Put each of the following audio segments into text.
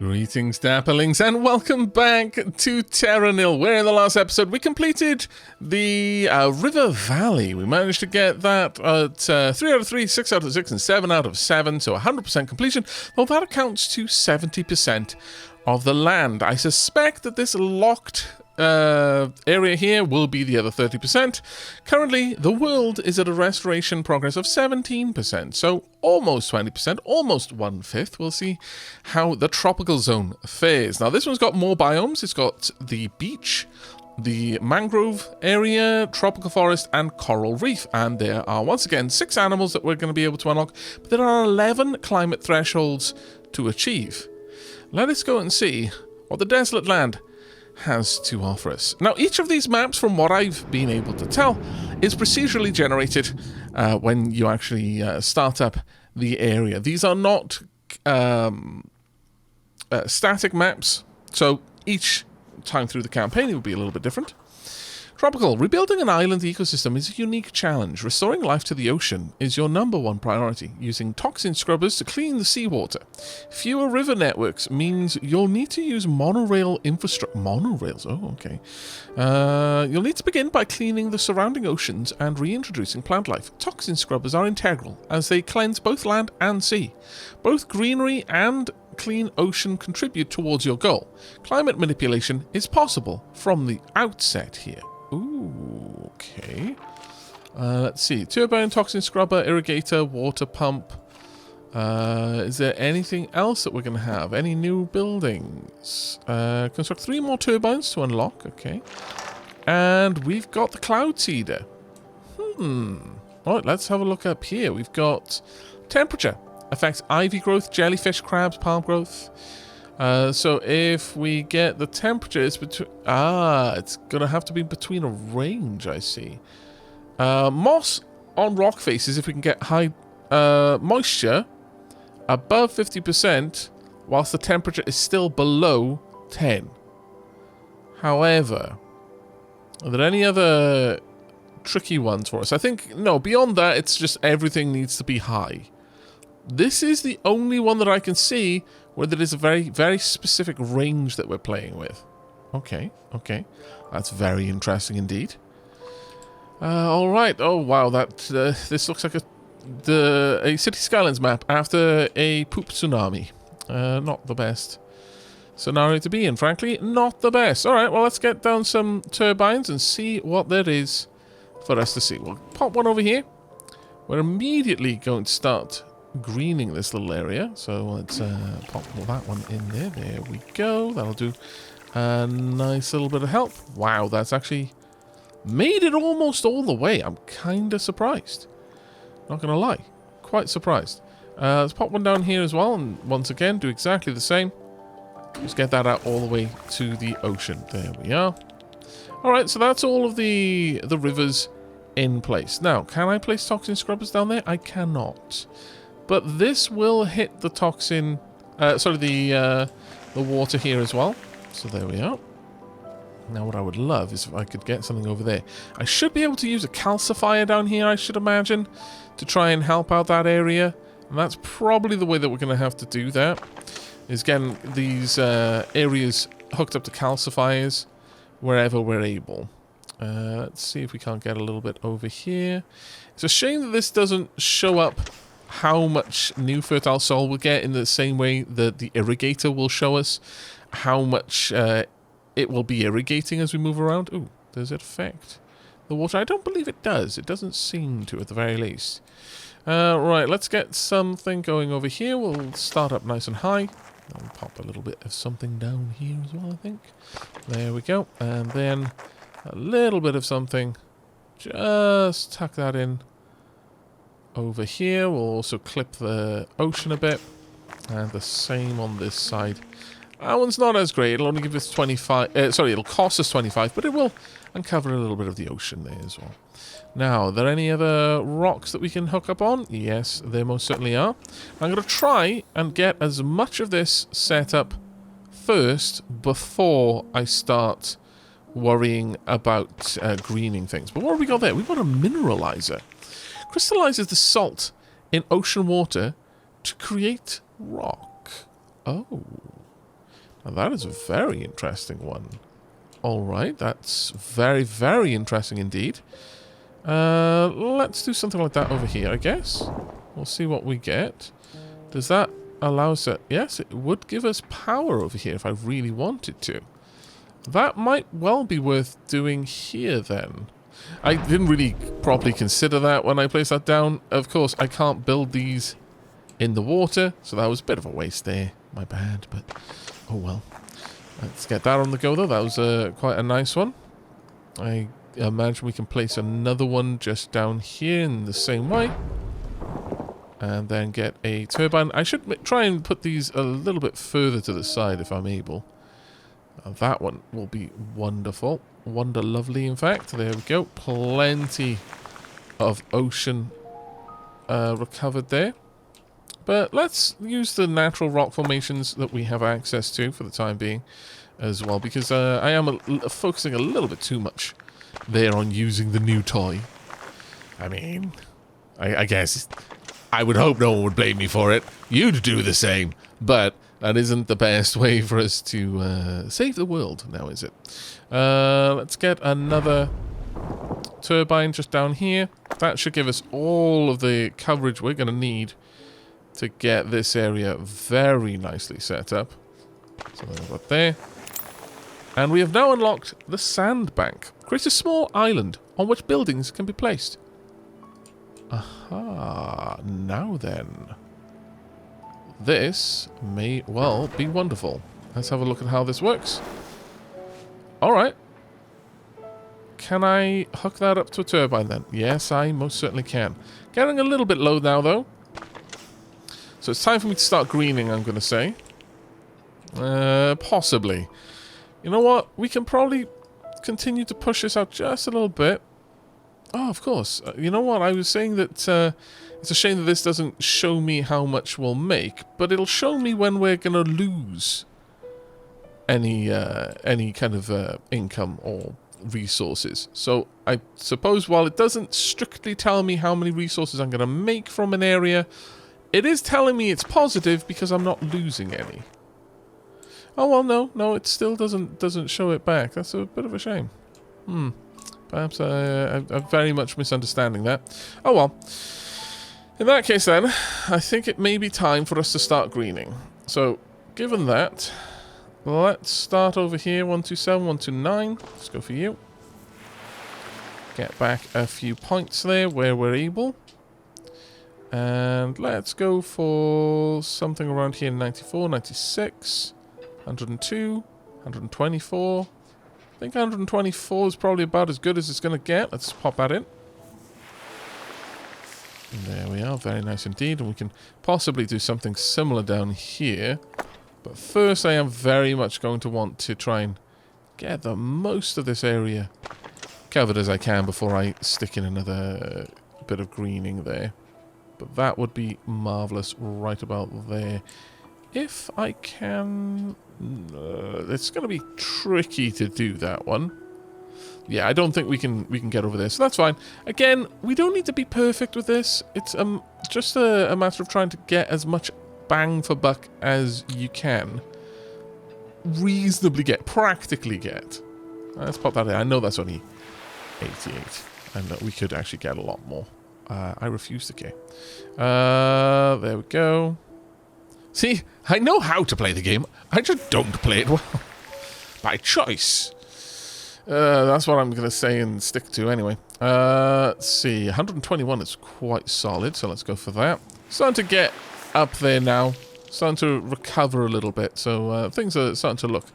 Greetings, Dapperlings, and welcome back to Terra Nil, where in the last episode we completed the River Valley. We managed to get that at 3 out of 3, 6 out of 6, and 7 out of 7, so 100% completion, though that accounts to 70% of the land. I suspect that this locked area here will be the other 30%. Currently, the world is at a restoration progress of 17%, so almost 20%, almost 1/5. We'll see how the tropical zone fares. Now, this one's got more biomes. It's got the beach, the mangrove area, tropical forest, and coral reef. And there are, once again, 6 animals that we're going to be able to unlock, but there are 11 climate thresholds to achieve. Let us go and see what the desolate land has to offer us. Now, each of these maps, from what I've been able to tell, is procedurally generated when you actually start up the area. These are not static maps, so each time through the campaign it will be a little bit different. Tropical. Rebuilding an island ecosystem is a unique challenge. Restoring life to the ocean is your #1 priority, using toxin scrubbers to clean the seawater. Fewer river networks means you'll need to use monorail infrastructure. Monorails? Oh, okay. You'll need to begin by cleaning the surrounding oceans and reintroducing plant life. Toxin scrubbers are integral, as they cleanse both land and sea. Both greenery and clean ocean contribute towards your goal. Climate manipulation is possible from the outset here. Ooh, okay. Let's see. Turbine, toxin scrubber, irrigator, water pump. Is there anything else that we're going to have? Any new buildings? Construct 3 more turbines to unlock. Okay. And we've got the cloud seeder. Alright, let's have a look up here. We've got temperature. Affects ivy growth, jellyfish, crabs, palm growth. So if we get the temperature, it's between... it's going to have to be between a range, I see. Moss on rock faces, if we can get high moisture above 50%, whilst the temperature is still below 10. However, are there any other tricky ones for us? I think, no, beyond that, it's just everything needs to be high. This is the only one that I can see where there is a very, very specific range that we're playing with. Okay, okay. That's very interesting indeed. Alright. Oh, wow. This looks like a City Skylines map after a poop tsunami. Not the best scenario to be in, frankly. Not the best. Alright, well, let's get down some turbines and see what there is for us to see. We'll pop one over here. We're immediately going to start greening this little area, so let's pop that one in there. There we go. That'll do a nice little bit of help. Wow, that's actually made it almost all the way. I'm kind of surprised, not gonna lie, quite surprised. Let's pop one down here as well, and once again do exactly the same. Just get that out all the way to the ocean. There we are. Alright, so that's all of the rivers in place. Now, can I place toxin scrubbers down there? I cannot. But this will hit the toxin, the water here as well. So there we are. Now what I would love is if I could get something over there. I should be able to use a calcifier down here, I should imagine, to try and help out that area. And that's probably the way that we're going to have to do that, is getting these areas hooked up to calcifiers wherever we're able. Let's see if we can't get a little bit over here. It's a shame that this doesn't show up how much new fertile soil we'll get in the same way that the irrigator will show us how much it will be irrigating as we move around. Ooh, does it affect the water? I don't believe it does. It doesn't seem to, at the very least. Right, let's get something going over here. We'll start up nice and high. I'll pop a little bit of something down here as well, I think. There we go. And then a little bit of something. Just tuck that in over here. We'll also clip the ocean a bit, and the same on this side. That one's not as great. It'll only give us 25. It'll cost us 25, but it will uncover a little bit of the ocean there as well. Now, are there any other rocks that we can hook up on? Yes, there most certainly are. I'm going to try and get as much of this set up first before I start worrying about greening things. But what have we got there? We've got a mineralizer. Crystallizes the salt in ocean water to create rock. Oh. Now that is a very interesting one. Alright, that's very, very interesting indeed. Let's do something like that over here, I guess. We'll see what we get. Does that allow us to... Yes, it would give us power over here if I really wanted to. That might well be worth doing here then. I didn't really properly consider that when I placed that down. Of course, I can't build these in the water, so that was a bit of a waste there. My bad, but oh well. Let's get that on the go though. That was quite a nice one. I imagine we can place another one just down here in the same way. And then get a turbine. I should try and put these a little bit further to the side if I'm able. That one will be wonderful. Wonder lovely, in fact. There we go. Plenty of ocean recovered there. But let's use the natural rock formations that we have access to for the time being as well. Because I am focusing a little bit too much there on using the new toy. I mean, I guess I would hope no one would blame me for it. You'd do the same. But that isn't the best way for us to save the world now, is it? Let's get another turbine just down here. That should give us all of the coverage we're going to need to get this area very nicely set up. So there's that there. And we have now unlocked the sandbank. Create a small island on which buildings can be placed. Aha, now then. This may well be wonderful. Let's have a look at how this works. Alright. Can I hook that up to a turbine then? Yes, I most certainly can. Getting a little bit low now though. So it's time for me to start greening, I'm going to say. Possibly. You know what? We can probably continue to push this out just a little bit. Oh, of course. You know what? I was saying that it's a shame that this doesn't show me how much we'll make, but it'll show me when we're going to lose any kind of income or resources. So I suppose while it doesn't strictly tell me how many resources I'm going to make from an area, it is telling me it's positive because I'm not losing any. Oh well, no, it still doesn't show it back. That's a bit of a shame. Perhaps I'm very much misunderstanding that. Oh well. In that case then, I think it may be time for us to start greening. So, given that, let's start over here. 127, 129. Let's go for you. Get back a few points there where we're able. And let's go for something around here. 94, 96, 102, 124. I think 124 is probably about as good as it's going to get. Let's pop that in. And there we are. Very nice indeed. And we can possibly do something similar down here. But first I am very much going to want to try and get the most of this area covered as I can before I stick in another bit of greening there. But that would be marvellous right about there. If I can... it's going to be tricky to do that one. Yeah, I don't think we can get over there, so that's fine. Again, we don't need to be perfect with this. It's just a matter of trying to get as much bang for buck as you can. Reasonably get, practically get. Let's pop that in. I know that's only 88, and we could actually get a lot more. I refuse to care. There we go. See, I know how to play the game. I just don't play it well. By choice. That's what I'm going to say and stick to anyway. Let's see. 121 is quite solid, so let's go for that. Starting to get up there now. Starting to recover a little bit, so things are starting to look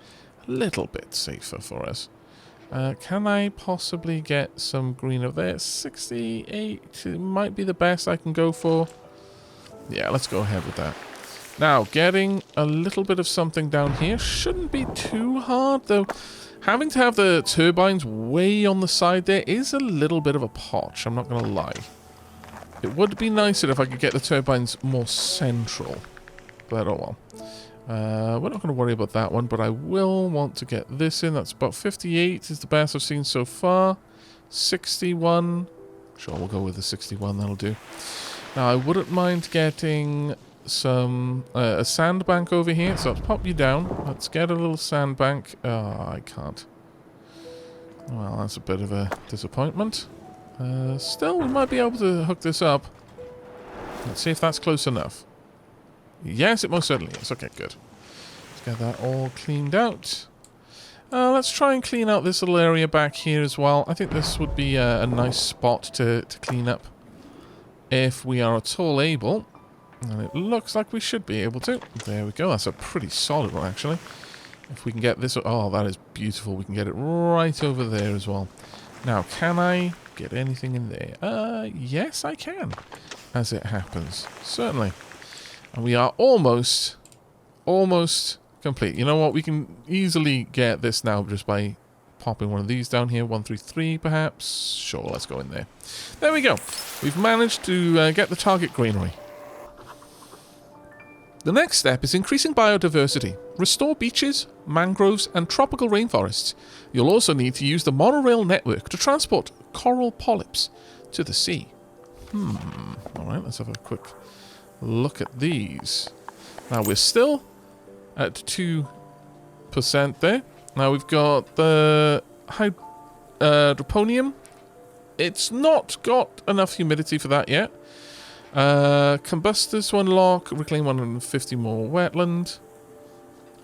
a little bit safer for us. Can I possibly get some green over there? 68 might be the best I can go for. Yeah, let's go ahead with that. Now, getting a little bit of something down here shouldn't be too hard, though. Having to have the turbines way on the side there is a little bit of a potch, I'm not going to lie. It would be nicer if I could get the turbines more central. But oh well. We're not going to worry about that one, but I will want to get this in. That's about 58 is the best I've seen so far. 61. Sure, we'll go with the 61. That'll do. Now, I wouldn't mind getting some a sandbank over here. So let's pop you down. Let's get a little sandbank. Oh, I can't. Well, that's a bit of a disappointment. Still, we might be able to hook this up. Let's see if that's close enough. Yes, it most certainly is. Okay, good. Let's get that all cleaned out. Let's try and clean out this little area back here as well. I think this would be a nice spot to clean up if we are at all able. And it looks like we should be able to. There we go. That's a pretty solid one, actually. If we can get this... Oh, that is beautiful. We can get it right over there as well. Now, can I get anything in there? Yes, I can. As it happens. Certainly. And we are almost complete. You know what? We can easily get this now just by popping one of these down here. 1, 3, 3, perhaps. Sure, let's go in there. There we go. We've managed to get the target greenery. The next step is increasing biodiversity. Restore beaches, mangroves, and tropical rainforests. You'll also need to use the Monorail network to transport coral polyps to the sea. Alright, let's have a quick look at these. Now, we're still at 2% there. Now, we've got the hydroponium. It's not got enough humidity for that yet. Combustors to unlock, reclaim 150 more wetland.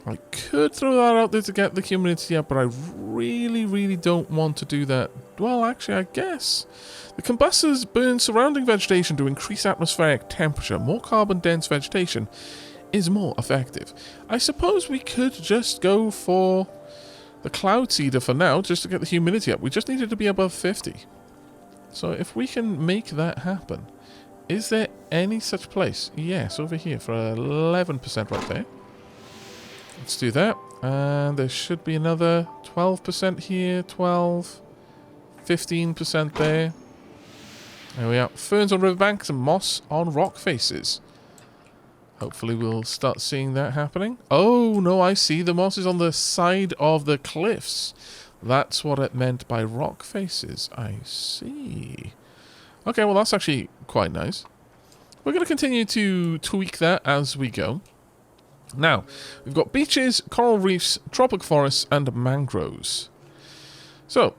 I could throw that out there to get the humidity up, but I really don't want to do that. Well, actually, I guess. The combustors burn surrounding vegetation to increase atmospheric temperature. More carbon-dense vegetation is more effective. I suppose we could just go for the cloud seeder for now, just to get the humidity up. We just needed to be above 50. So if we can make that happen... Is there any such place? Yes, over here for 11% right there. Let's do that. And there should be another 12% here, 12, 15% there. There we are. Ferns on riverbanks and moss on rock faces. Hopefully we'll start seeing that happening. Oh, no, I see. The moss is on the side of the cliffs. That's what it meant by rock faces. I see. Okay, well, that's actually quite nice. We're going to continue to tweak that as we go. Now, we've got beaches, coral reefs, tropical forests, and mangroves. So,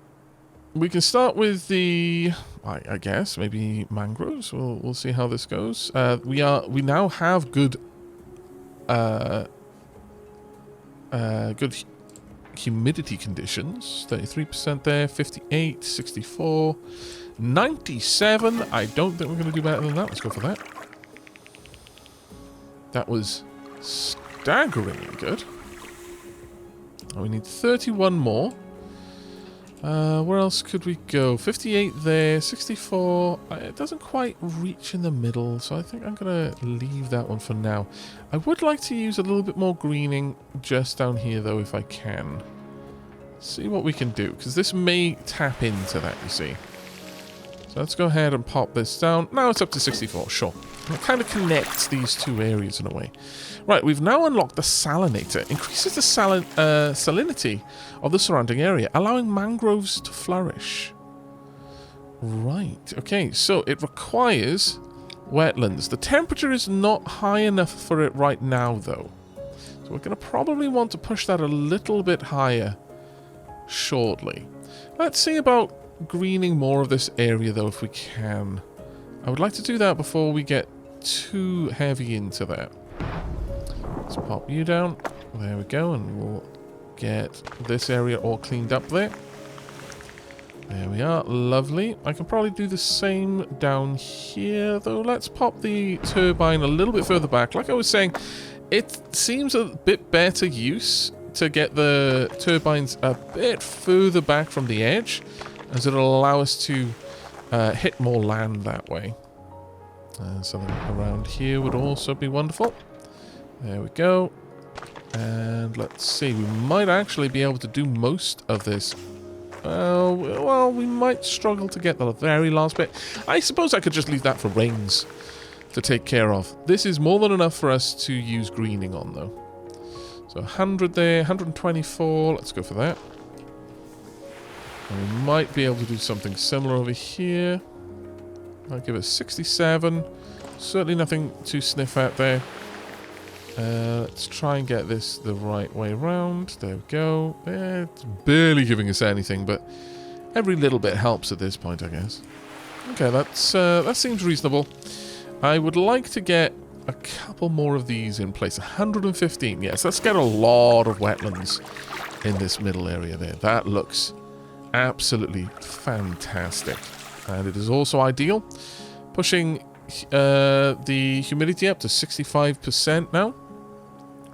we can start with the, I guess, maybe mangroves. We'll see how this goes. We now have good humidity conditions. 33% there, 58, 64. 97. I don't think we're going to do better than that. Let's go for that. That was staggeringly good. Oh, we need 31 more. Where else could we go? 58 there, 64. It doesn't quite reach in the middle, so I think I'm going to leave that one for now. I would like to use a little bit more greening just down here, though, if I can. See what we can do, because this may tap into that, you see. So let's go ahead and pop this down. Now it's up to 64, sure. It kind of connects these two areas in a way. Right, we've now unlocked the salinator. Increases the salinity of the surrounding area, allowing mangroves to flourish. Right, okay, so it requires wetlands. The temperature is not high enough for it right now, though. So we're going to probably want to push that a little bit higher shortly. Let's see about greening more of this area, though, if we can. I would like to do that before we get too heavy into that. Let's pop you down. There we go, and we'll get this area all cleaned up there. There we are. Lovely. I can probably do the same down here, though. Let's pop the turbine a little bit further back. Like I was saying, it seems a bit better use to get the turbines a bit further back from the edge, as it'll allow us to hit more land that way. Something around here would also be wonderful. There we go. And let's see, we might actually be able to do most of this. Well, we might struggle to get the very last bit. I suppose I could just leave that for rains to take care of. This is more than enough for us to use greening on, though. So 100 there, 124, let's go for that. And we might be able to do something similar over here. I'll give it 67. Certainly nothing to sniff at there. Let's try and get this the right way around. There we go. It's barely giving us anything, but every little bit helps at this point, I guess. Okay, that seems reasonable. I would like to get a couple more of these in place. 115, yes. Let's get a lot of wetlands in this middle area there. That looks absolutely fantastic. And it is also ideal. Pushing the humidity up to 65% now.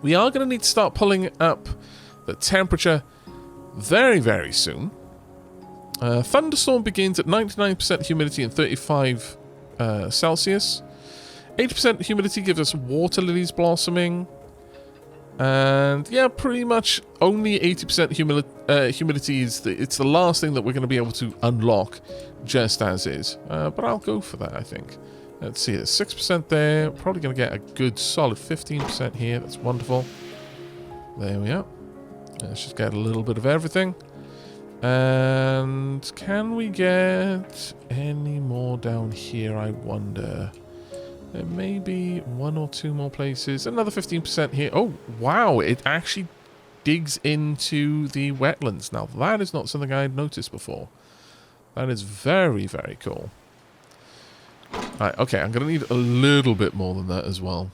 We are going to need to start pulling up the temperature very, very soon. Thunderstorm begins at 99% humidity and 35 Celsius. 80% humidity gives us water lilies blossoming. And yeah, pretty much only 80% humidity is it's the last thing that we're going to be able to unlock just as is. But I'll go for that, I think. Let's see, there's 6% there. Probably going to get a good solid 15% here. That's wonderful. There we are. Let's just get a little bit of everything. And can we get any more down here, I wonder? There may be one or two more places. Another 15% here. Oh, wow. It actually digs into the wetlands. Now, that is not something I had noticed before. That is very, very cool. Right, okay, I'm going to need a little bit more than that as well.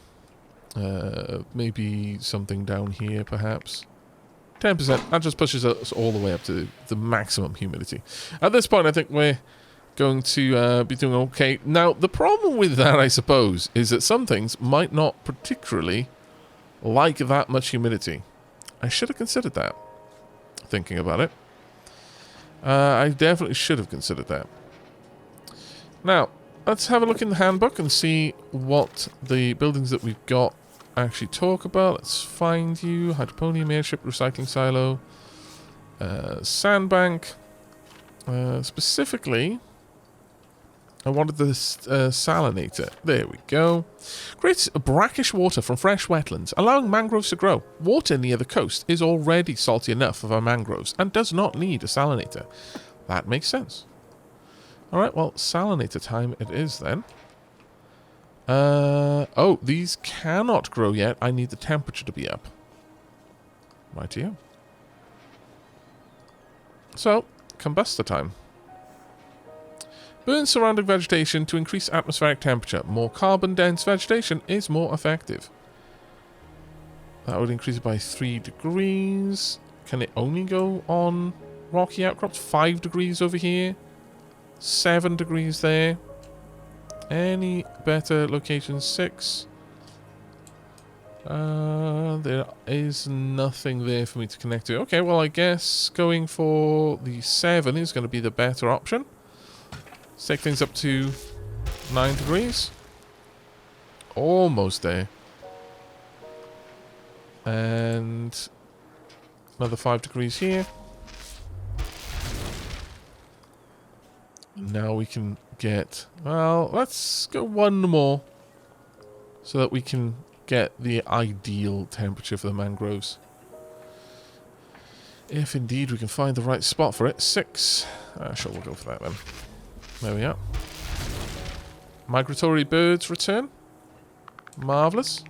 Maybe something down here, perhaps. 10%. That just pushes us all the way up to the maximum humidity. At this point, I think we're going to be doing okay. Now, the problem with that, I suppose, is that some things might not particularly like that much humidity. I should have considered that, thinking about it. I definitely should have considered that. Now, let's have a look in the handbook and see what the buildings that we've got actually talk about. Let's find you. Hydroponium, airship, recycling silo, sandbank. Specifically, I wanted this salinator. There we go. Creates brackish water from fresh wetlands, allowing mangroves to grow. Water near the coast is already salty enough for our mangroves and does not need a salinator. That makes sense. Alright, well, salinator time it is then. Oh, these cannot grow yet. I need the temperature to be up. Rightio. So, combustor time. Burn surrounding vegetation to increase atmospheric temperature. More carbon-dense vegetation is more effective. That would increase it by 3 degrees. Can it only go on rocky outcrops? 5 degrees over here. 7 degrees there. Any better location? 6. There is nothing there for me to connect to. Okay, well, I guess going for the 7 is going to be the better option. Let's take things up to 9 degrees. Almost there. And another 5 degrees here. Now we can get... Well, let's go one more. So that we can get the ideal temperature for the mangroves. If indeed we can find the right spot for it. 6. Sure, we'll go for that then. There we are. Migratory birds return. Marvellous.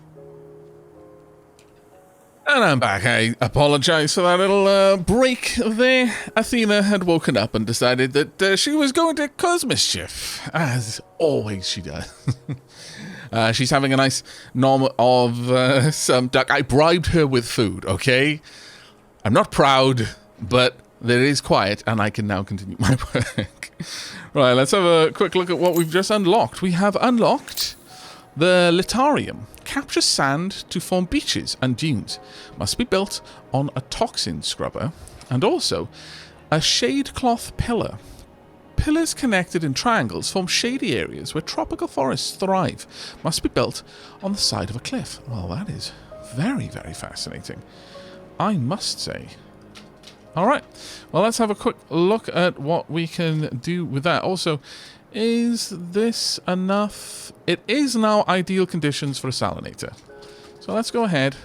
And I'm back. I apologise for that little break there. Athena had woken up and decided that she was going to cause mischief. As always she does. She's having a nice nom of some duck. I bribed her with food, okay? I'm not proud, but there is quiet and I can now continue my work. Right, let's have a quick look at what we've just unlocked. We have unlocked the Litarium. Captures sand to form beaches and dunes. Must be built on a toxin scrubber. And also, a shade cloth pillar. Pillars connected in triangles form shady areas where tropical forests thrive. Must be built on the side of a cliff. Well, that is very, very fascinating, I must say. Alright, well, let's have a quick look at what we can do with that. Also, is this enough? It is now ideal conditions for a salinator. So let's go ahead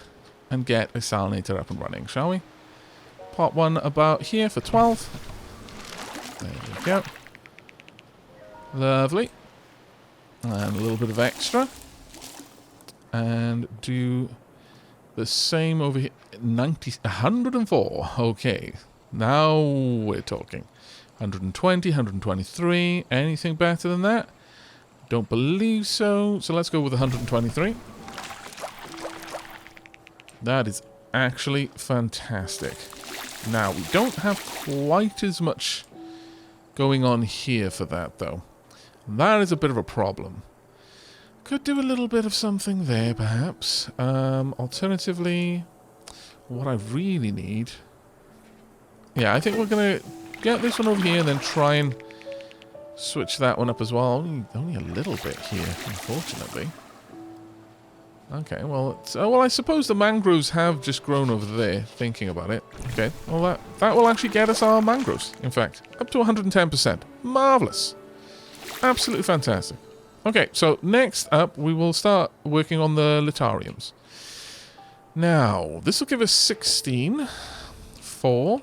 and get a salinator up and running, shall we? Pop one about here for 12. There we go. Lovely. And a little bit of extra. And do the same over here. 104. Okay. Now we're talking. 120, 123. Anything better than that? Don't believe so. So let's go with 123. That is actually fantastic. Now, we don't have quite as much going on here for that, though. That is a bit of a problem. Could do a little bit of something there, perhaps. Alternatively, what I really need... Yeah, I think we're going to get this one over here and then try and switch that one up as well. Only a little bit here, unfortunately. Okay, well, I suppose the mangroves have just grown over there, thinking about it. Okay, well, that will actually get us our mangroves, in fact. Up to 110%. Marvellous. Absolutely fantastic. Okay, so next up, we will start working on the litariums. Now, this will give us 16. 4.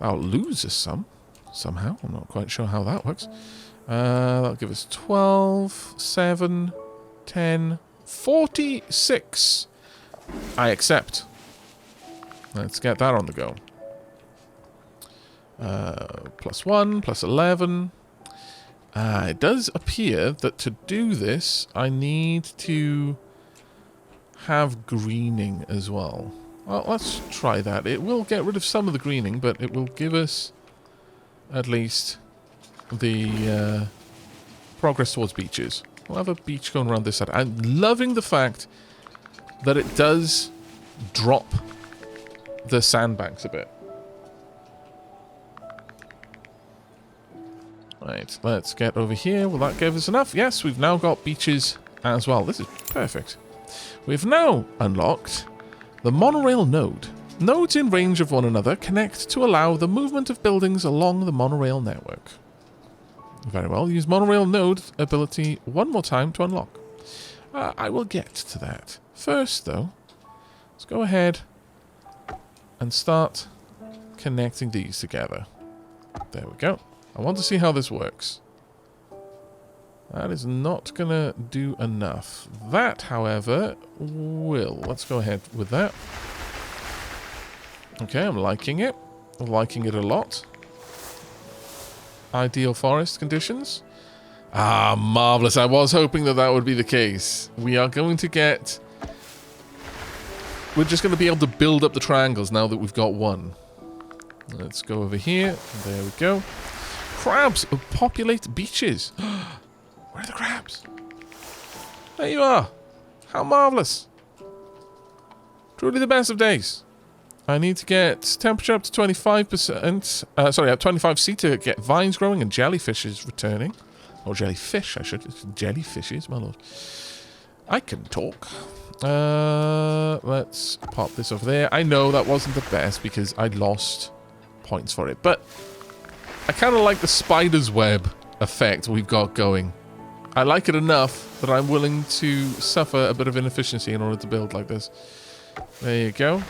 I'll lose us some, somehow. I'm not quite sure how that works. That'll give us 12, 7, 10, 46. I accept. Let's get that on the go. +1, +11. It does appear that to do this, I need to have greening as well. Well, let's try that. It will get rid of some of the greening, but it will give us at least the progress towards beaches. We'll have a beach going around this side. I'm loving the fact that it does drop the sandbanks a bit. Right, let's get over here. Will that give us enough? Yes, we've now got beaches as well. This is perfect. We've now unlocked the monorail node. Nodes in range of one another connect to allow the movement of buildings along the monorail network. Very well. Use monorail node ability one more time to unlock. I will get to that. First, though, let's go ahead and start connecting these together. There we go. I want to see how this works. That is not going to do enough. That, however, will. Let's go ahead with that. Okay, I'm liking it. I'm liking it a lot. Ideal forest conditions. Ah, marvellous. I was hoping that that would be the case. We are going to get... We're just going to be able to build up the triangles now that we've got one. Let's go over here. There we go. Crabs populate beaches. Where are the crabs? There you are. How marvellous. Truly the best of days. I need to get temperature up to 25%. Sorry, at 25C to get vines growing and jellyfishes returning. Or jellyfish, I should. It's jellyfishes, my lord. I can talk. Let's pop this over there. I know that wasn't the best because I lost points for it. But I kind of like the spider's web effect we've got going. I like it enough that I'm willing to suffer a bit of inefficiency in order to build like this. There you go.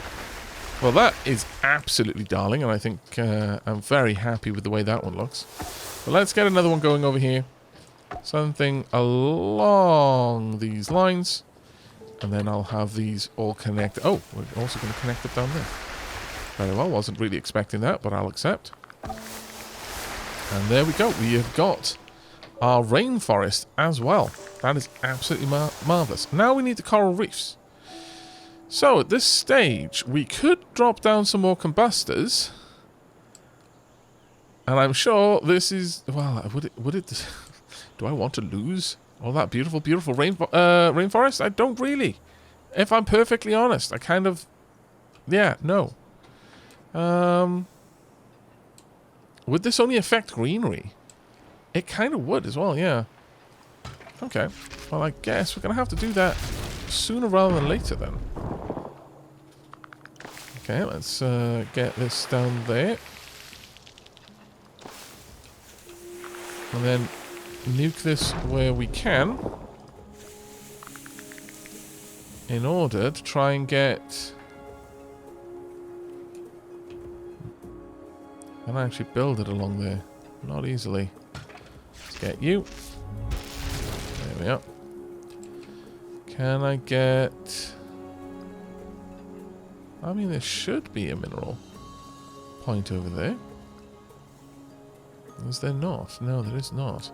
Well, that is absolutely darling, and I think I'm very happy with the way that one looks. But let's get another one going over here. Something along these lines. And then I'll have these all connected. Oh, we're also going to connect it down there. Very well, wasn't really expecting that, but I'll accept. And there we go. We have got our rainforest as well. That is absolutely marvellous. Now we need the coral reefs. So at this stage, we could drop down some more combustors. And I'm sure this is... Well, would it do I want to lose all that beautiful, beautiful rainforest? I don't really. If I'm perfectly honest. I kind of... Yeah, no. Would this only affect greenery? It kind of would as well, yeah. Okay. Well, I guess we're going to have to do that sooner rather than later then. Okay, let's get this down there. And then nuke this where we can. In order to try and get... And actually build it along there. Not easily. Let's get you. There we are. Can I get... I mean, there should be a mineral point over there. Is there not? No, there is not.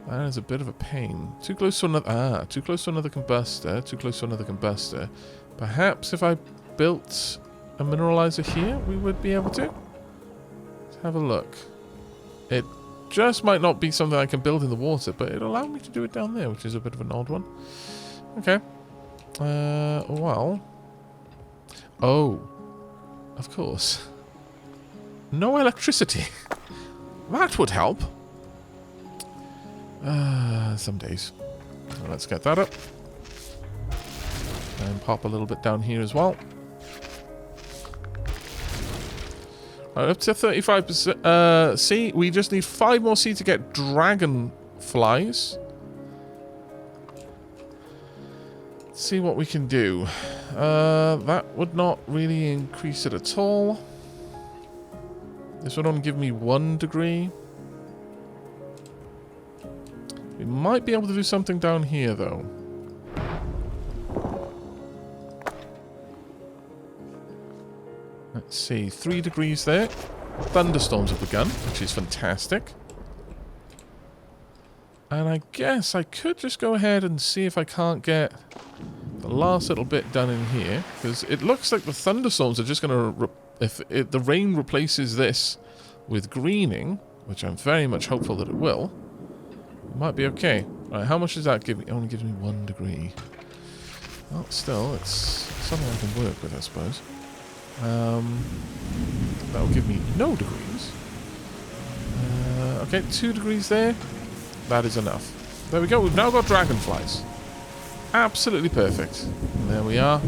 That is a bit of a pain. Too close to another... Ah, too close to another combustor. Too close to another combustor. Perhaps if I built a mineralizer here, we would be able to. Let's have a look. It just might not be something I can build in the water, but it'll allow me to do it down there, which is a bit of an odd one. Okay. Well... Oh. Of course. No electricity. That would help. Some days. So let's get that up. And pop a little bit down here as well. Right, up to 35%. C. We just need 5 more C to get dragonflies. Let's see what we can do. That would not really increase it at all. This would only give me 1 degree. We might be able to do something down here, though. Let's see. 3 degrees there. Thunderstorms have begun, which is fantastic. And I guess I could just go ahead and see if I can't get the last little bit done in here. Because it looks like the thunderstorms are just going to... If the rain replaces this with greening, which I'm very much hopeful that it will, it might be okay. Right, how much does that give me? It only gives me 1 degree. Well, still, it's something I can work with, I suppose. That will give me no degrees. Okay, 2 degrees there. That is enough. There we go. We've now got dragonflies. Absolutely perfect. And there we are.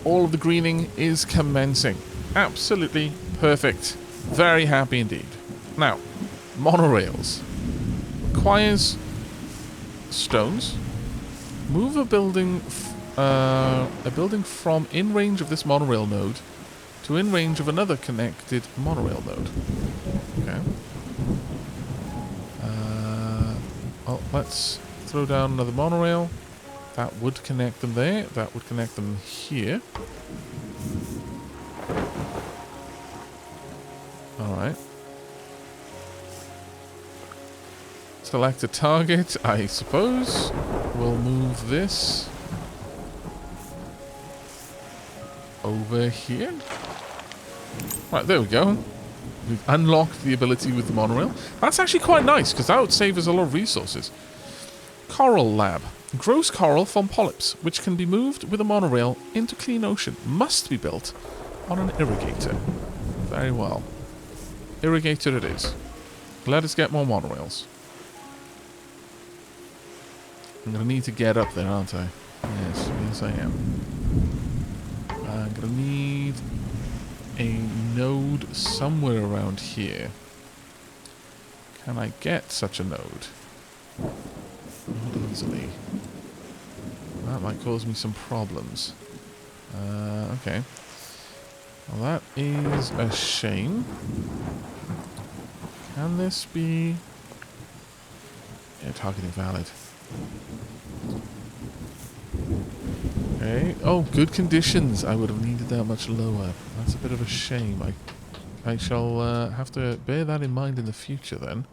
All of the greening is commencing. Absolutely perfect. Very happy indeed. Now, monorails. Requires stones. Move a building from in range of this monorail node to in range of another connected monorail node. Okay. Well, let's throw down another monorail. That would connect them there. That would connect them here. Alright. Select a target, I suppose. We'll move this over here. Right, there we go. We've unlocked the ability with the monorail. That's actually quite nice, because that would save us a lot of resources. Coral Lab. Grows coral from polyps, which can be moved with a monorail into clean ocean. Must be built on an irrigator. Very well. Irrigator it is. Let us get more monorails. I'm going to need to get up there, aren't I? Yes, I am. I'm going to need a node somewhere around here. Can I get such a node? Not easily. That might cause me some problems. Okay. Well, that is a shame. Can this be... Yeah, target invalid. Okay. Oh, good conditions. I would have needed that much lower. That's a bit of a shame. I shall have to bear that in mind in the future then,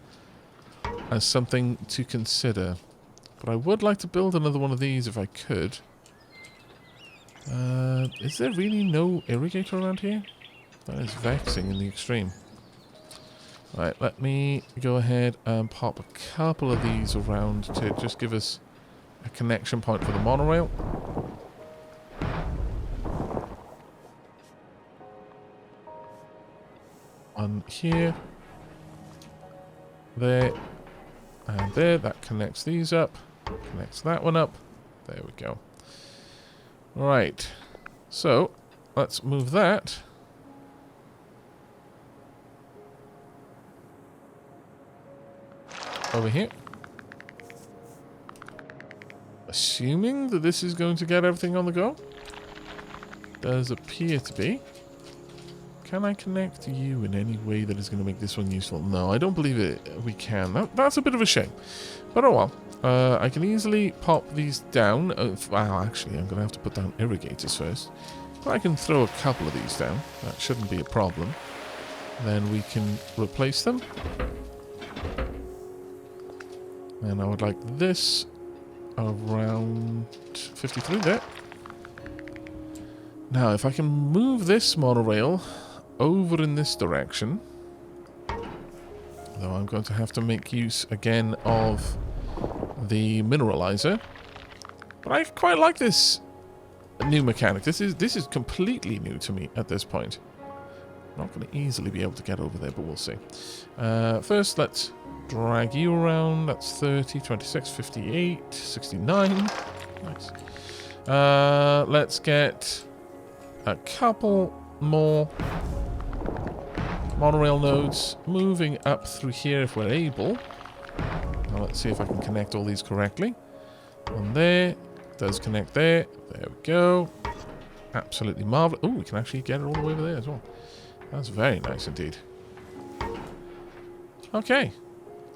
as something to consider. But I would like to build another one of these if I could. Is there really no irrigator around here? That is vexing in the extreme. Right, let me go ahead and pop a couple of these around to just give us a connection point for the monorail. One here. There. And there. That connects these up. Connects that one up. There we go. Right. So, let's move that. Over here. Assuming that this is going to get everything on the go. Does appear to be. Can I connect you in any way that is going to make this one useful? No, I don't believe we can. That's a bit of a shame. But oh well. I can easily pop these down. Wow, actually, I'm going to have to put down irrigators first. But I can throw a couple of these down. That shouldn't be a problem. Then we can replace them. And I would like this around 53 there. Now, if I can move this monorail over in this direction, though I'm going to have to make use again of the mineralizer. But I quite like this new mechanic. This is completely new to me at this point. Not going to easily be able to get over there, but we'll see. First, let's drag you around. That's 30, 26, 58, 69. Nice. Let's get a couple more monorail nodes moving up through here if we're able. Now let's see if I can connect all these correctly. One there. Does connect there. There we go. Absolutely marvelous. Oh, we can actually get it all the way over there as well. That's very nice indeed. Okay.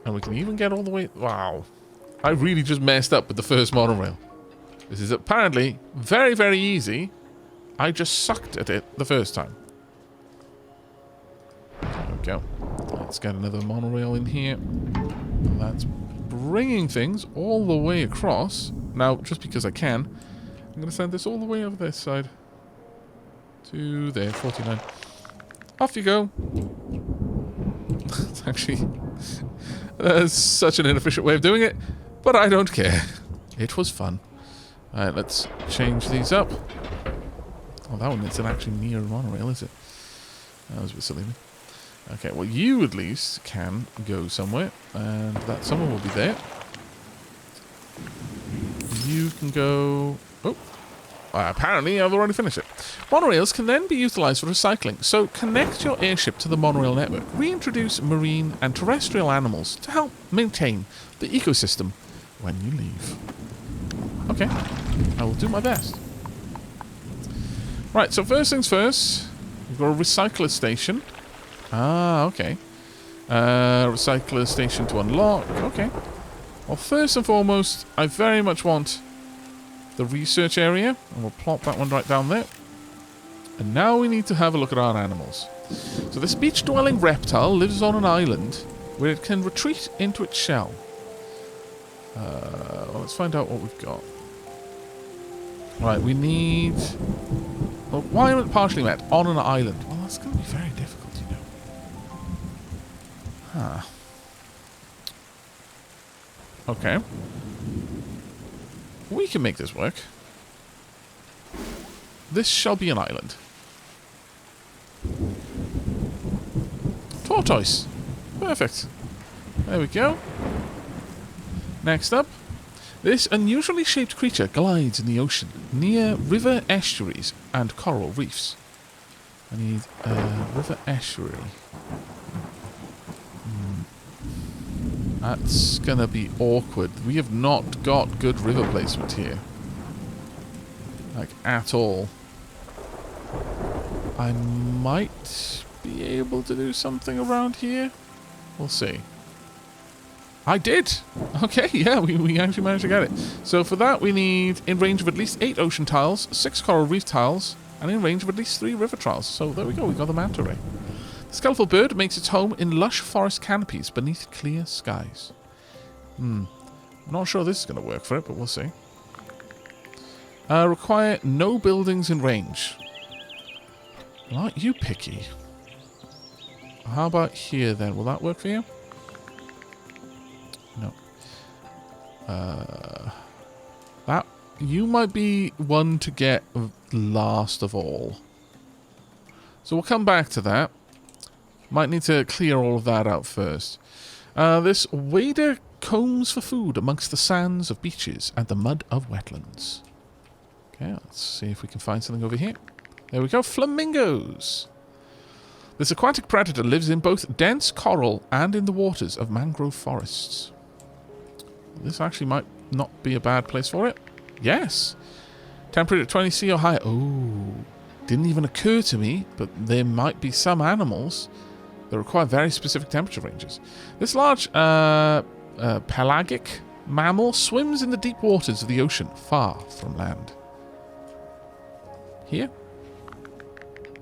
And we can even get all the way... Wow. I really just messed up with the first monorail. This is apparently very, very easy. I just sucked at it the first time. There we go. Let's get another monorail in here. And that's bringing things all the way across. Now, just because I can, I'm going to send this all the way over this side. To there, 49. Off you go. It's actually such an inefficient way of doing it, but I don't care. It was fun. Alright, let's change these up. Oh, that one isn't actually near a monorail, is it? That was a bit silly. Okay, well, you at least can go somewhere, and that someone will be there. You can go... Oh, apparently I've already finished it. Monorails can then be utilized for recycling, so connect your airship to the monorail network. Reintroduce marine and terrestrial animals to help maintain the ecosystem when you leave. Okay, I will do my best. Right, so first things first, we've got a recycler station. Ah, okay. Recycler station to unlock. Okay. Well, first and foremost, I very much want the research area, and we'll plop that one right down there. And now we need to have a look at our animals. So this beach-dwelling reptile lives on an island where it can retreat into its shell. Well, let's find out what we've got. Right, we need... Well, requirement partially met on an island. Well, that's going to be very difficult, you know. Huh. Okay. We can make this work. This shall be an island. Tortoise. Perfect. There we go. Next up. This unusually shaped creature glides in the ocean near river estuaries and coral reefs. I need a river estuary. That's gonna be awkward. We have not got good river placement here. Like, at all. I might be able to do something around here. We'll see. I did! Okay, yeah, we actually managed to get it. So for that we need in range of at least 8 ocean tiles, 6 coral reef tiles, and in range of at least 3 river tiles. So there we go, we got the manta ray. The skeletal bird makes its home in lush forest canopies beneath clear skies. I'm not sure this is going to work for it, but we'll see. Require no buildings in range. Aren't you picky? How about here then? Will that work for you? No. That you might be one to get last of all. So we'll come back to that. Might need to clear all of that out first. This wader combs for food amongst the sands of beaches and the mud of wetlands. Okay, let's see if we can find something over here. There we go, flamingos! This aquatic predator lives in both dense coral and in the waters of mangrove forests. This actually might not be a bad place for it. Yes! Temperature at 20 C or higher. Oh. Didn't even occur to me, but there might be some animals that require very specific temperature ranges. This large pelagic mammal swims in the deep waters of the ocean, far from land. Here?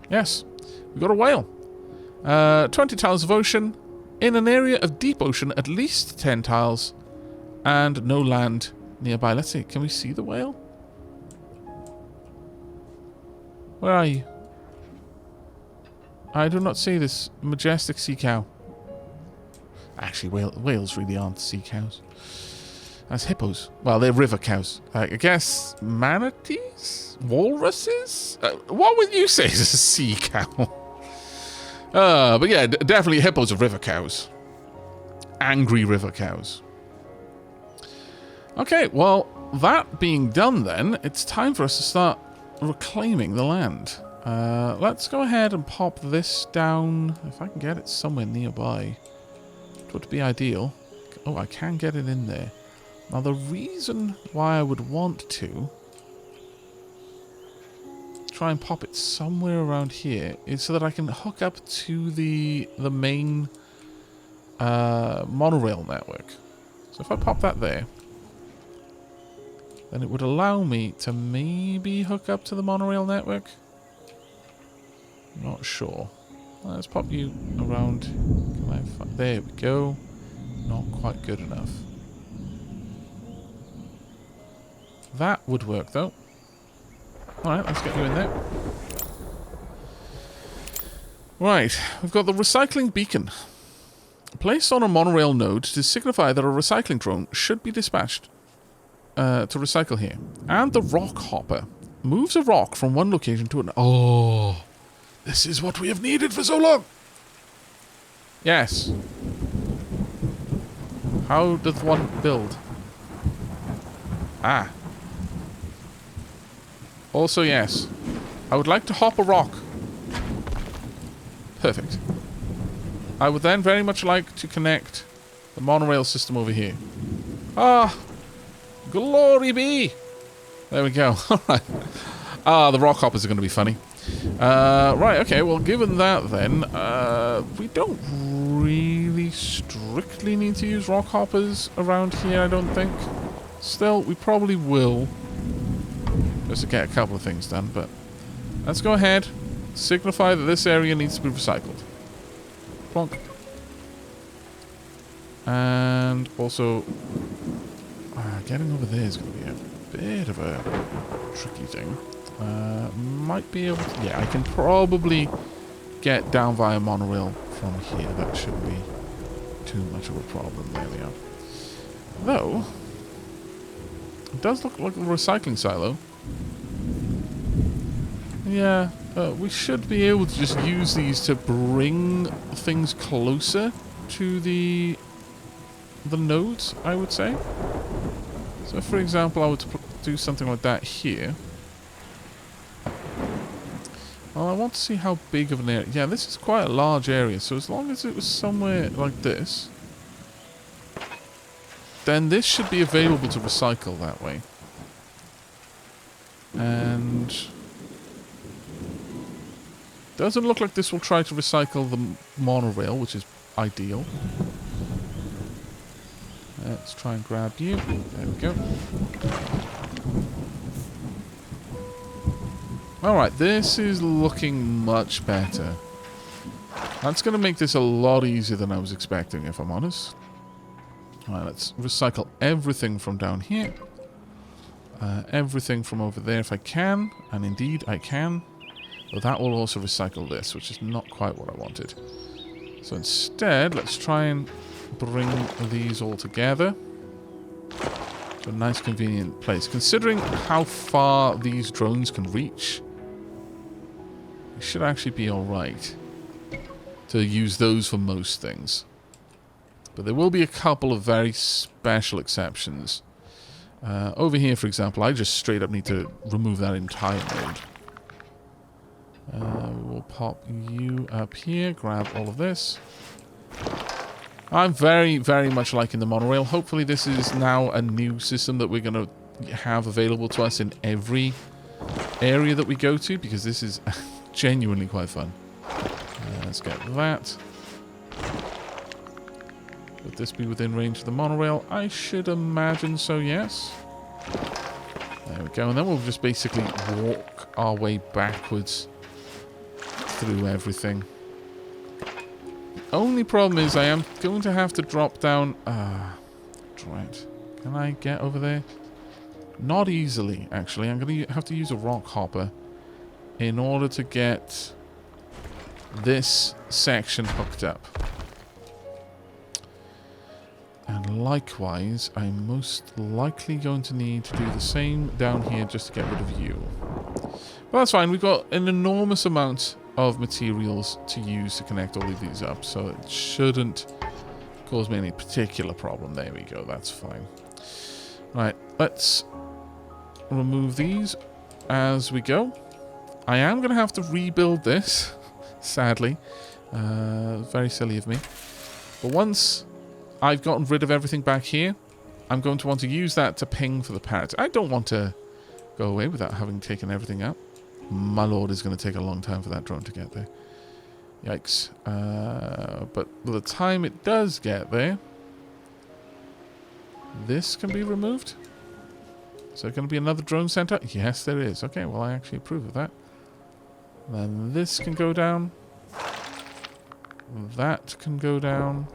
Yes, we've got a whale. 20 tiles of ocean, in an area of deep ocean, at least 10 tiles, and no land nearby. Let's see, can we see the whale? Where are you? I do not see this majestic sea cow. Actually, whales really aren't sea cows. That's hippos. Well, they're river cows. I guess manatees? Walruses? What would you say is a sea cow? But yeah, definitely hippos are river cows. Angry river cows. Okay, well, that being done then, it's time for us to start reclaiming the land. Let's go ahead and pop this down. If I can get it somewhere nearby, it would be ideal. Oh, I can get it in there. Now, the reason why I would want to try and pop it somewhere around here is so that I can hook up to the main monorail network. So if I pop that there, then it would allow me to maybe hook up to the monorail network. Not sure. Let's pop you around. There we go. Not quite good enough. That would work though. Alright, let's get you in there. Right, we've got the recycling beacon. Placed on a monorail node to signify that a recycling drone should be dispatched to recycle here. And the rock hopper moves a rock from one location to another. Oh, this is what we have needed for so long. Yes. How does one build? Ah. Also, yes. I would like to hop a rock. Perfect. I would then very much like to connect the monorail system over here. Ah. Glory be! There we go. Alright. Ah, the rock hoppers are going to be funny. Right, okay, well, given that then, we don't really strictly need to use rock hoppers around here, I don't think. Still, we probably will. Just to get a couple of things done, but let's go ahead, signify that this area needs to be recycled. Plonk. And also, getting over there is going to be a bit of a tricky thing. Might be able to... Yeah, I can probably get down via monorail from here. That shouldn't be too much of a problem. There we are. Though, it does look like a recycling silo. Yeah, we should be able to just use these to bring things closer to the nodes, I would say. So, for example, I would do something like that here. Well, I want to see how big of an area... Yeah, this is quite a large area, so as long as it was somewhere like this, then this should be available to recycle that way. And... doesn't look like this will try to recycle the monorail, which is ideal. Let's try and grab you. There we go. Alright, this is looking much better. That's going to make this a lot easier than I was expecting, if I'm honest. Alright, let's recycle everything from down here. Everything from over there if I can. And indeed, I can. But that will also recycle this, which is not quite what I wanted. So instead, let's try and bring these all together to a nice convenient place. Considering how far these drones can reach, it should actually be alright to use those for most things. But there will be a couple of very special exceptions. Over here, for example, I just straight up need to remove that entire node. We'll pop you up here, grab all of this. I'm very, very much liking the monorail. Hopefully this is now a new system that we're going to have available to us in every area that we go to, because this is genuinely quite fun. Let's get that. Would this be within range of the monorail? I should imagine so, yes. There we go. And then we'll just basically walk our way backwards through everything. The only problem is I am going to have to drop down... right. Can I get over there? Not easily, actually. I'm going to have to use a rock hopper in order to get this section hooked up. And likewise, I'm most likely going to need to do the same down here just to get rid of you. But that's fine. We've got an enormous amount of materials to use to connect all of these up, so it shouldn't cause me any particular problem. There we go. That's fine. Right, let's remove these as we go. I am going to have to rebuild this, sadly. Very silly of me. But once I've gotten rid of everything back here, I'm going to want to use that to ping for the parrots. I don't want to go away without having taken everything out. My lord, is going to take a long time for that drone to get there. Yikes. But by the time it does get there, this can be removed. Is there going to be another drone center? Yes, there is. Okay, well, I actually approve of that. Then this can go down. That can go down.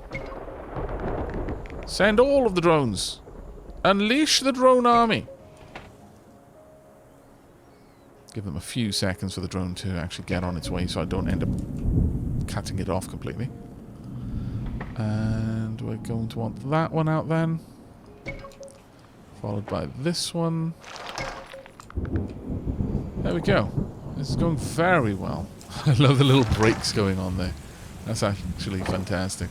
Send all of the drones. Unleash the drone army. Give them a few seconds for the drone to actually get on its way so I don't end up cutting it off completely. And we're going to want that one out then. Followed by this one. There we go. This is going very well. I love the little breaks going on there. That's actually fantastic.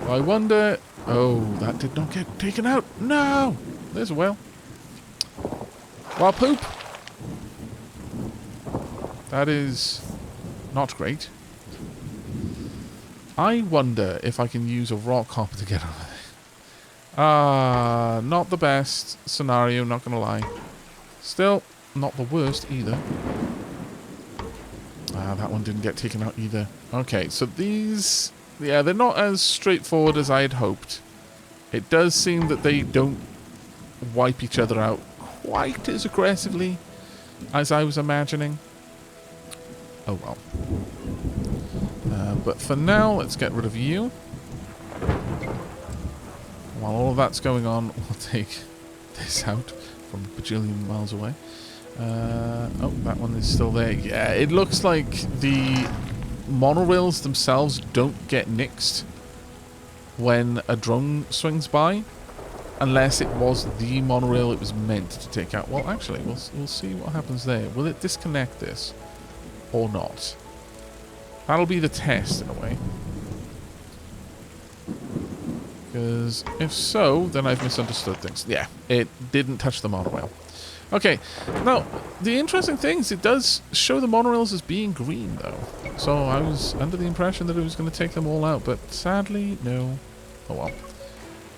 I wonder... Oh, that did not get taken out. No! There's a whale. Well, poop. That is not great. I wonder if I can use a rock hopper to get over there. Not the best scenario, not gonna lie. Still, not the worst either. That one didn't get taken out either. Okay, so these... Yeah, they're not as straightforward as I had hoped. It does seem that they don't wipe each other out quite as aggressively as I was imagining. Oh well. But for now, let's get rid of you. While all of that's going on, we'll take this out from a bajillion miles away. Oh, that one is still there. Yeah, it looks like the monorails themselves don't get nixed when a drone swings by, unless it was the monorail it was meant to take out. Well, actually, we'll see what happens there. Will it disconnect this or not? That'll be the test in a way. Because if so, then I've misunderstood things. Yeah, it didn't touch the monorail. Okay, now, the interesting thing is it does show the monorails as being green, though. So I was under the impression that it was going to take them all out, but sadly, no. Oh well.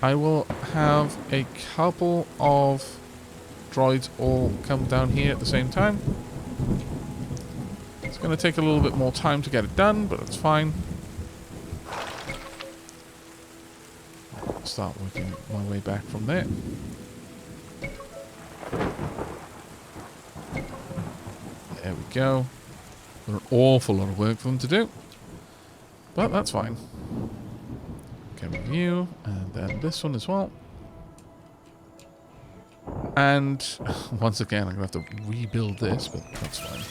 I will have a couple of droids all come down here at the same time. It's going to take a little bit more time to get it done, but it's fine. I'll start working my way back from there. There we go. Got an awful lot of work for them to do. But that's fine. Okay, review. And then this one as well. And once again, I'm going to have to rebuild this, but that's fine.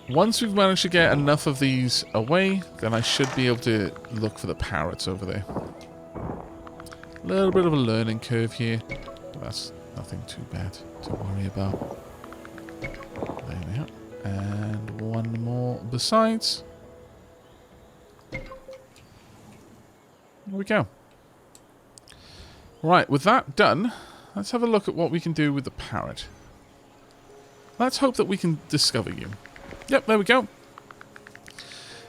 Once we've managed to get enough of these away, then I should be able to look for the parrots over there. A little bit of a learning curve here. But that's nothing too bad to worry about. There we are. And one more besides. There we go. Right, with that done, let's have a look at what we can do with the parrot. Let's hope that we can discover you. Yep, there we go.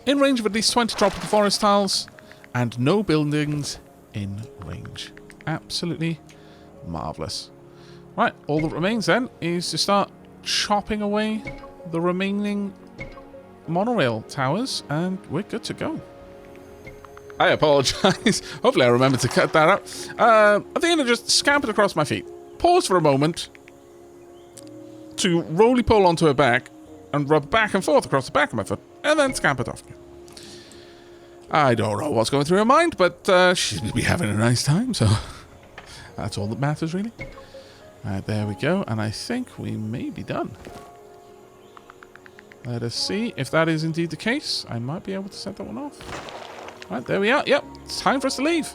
In range of at least 20 tropical forest tiles, and no buildings in range. Absolutely marvellous. Right, all that remains then is to start chopping away the remaining monorail towers, and we're good to go. I apologise. Hopefully I remember to cut that out. I think I just scampered across my feet. Pause for a moment to roly-poly onto her back and rub back and forth across the back of my foot, and then scampered off. I don't know what's going through her mind, but she's going to be having a nice time, so that's all that matters, really. There we go, and I think we may be done. Let us see if that is indeed the case. I might be able to set that one off. Right, there we are. Yep, it's time for us to leave.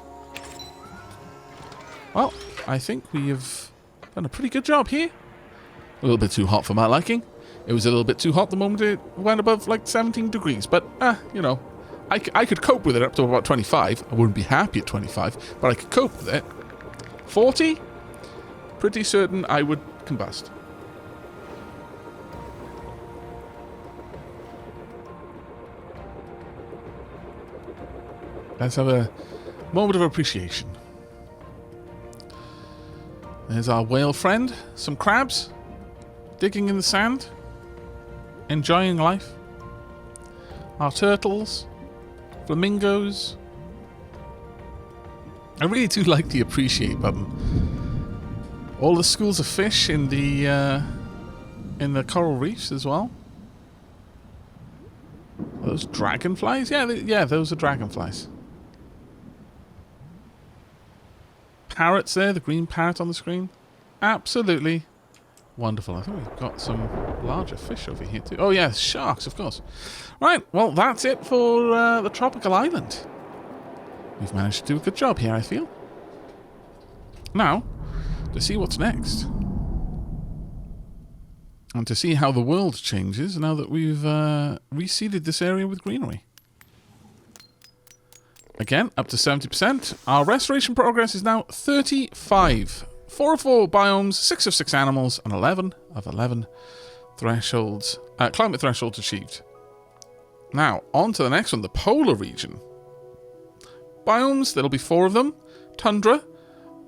Well, I think we have done a pretty good job here. A little bit too hot for my liking. It was a little bit too hot the moment it went above like 17 degrees, but, you know, I could cope with it up to about 25. I wouldn't be happy at 25, but I could cope with it. 40? Pretty certain I would combust. Let's have a moment of appreciation. There's our whale friend. Some crabs. Digging in the sand. Enjoying life. Our turtles. Flamingos. I really do like the appreciate button. All the schools of fish in the coral reefs as well. Those dragonflies? Yeah, those are dragonflies. Parrots there, the green parrot on the screen. Absolutely wonderful. I think we've got some larger fish over here too. Oh yeah, sharks, of course. Right, well that's it for the tropical island. We've managed to do a good job here, I feel. Now, to see what's next. And to see how the world changes now that we've reseeded this area with greenery. Again, up to 70%. Our restoration progress is now 35. 4 of 4 biomes, 6 of 6 animals, and 11 of 11 thresholds, climate thresholds achieved. Now, on to the next one, the polar region. Biomes, there'll be 4 of them. Tundra,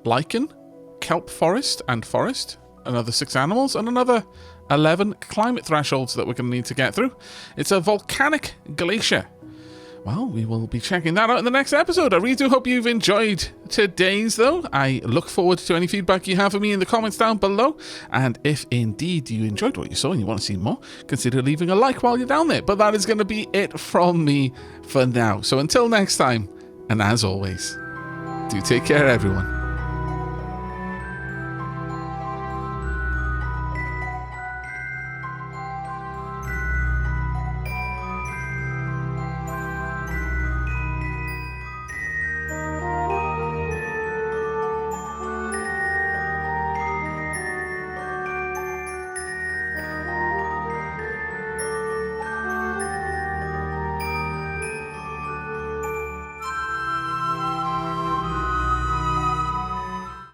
lichen, kelp forest, and forest. Another 6 animals, and another 11 climate thresholds that we're going to need to get through. It's a volcanic glacier. Well, we will be checking that out in the next episode. I really do hope you've enjoyed today's, though. I look forward to any feedback you have for me in the comments down below. And if indeed you enjoyed what you saw and you want to see more, consider leaving a like while you're down there. But that is going to be it from me for now. So until next time, and as always, do take care, everyone.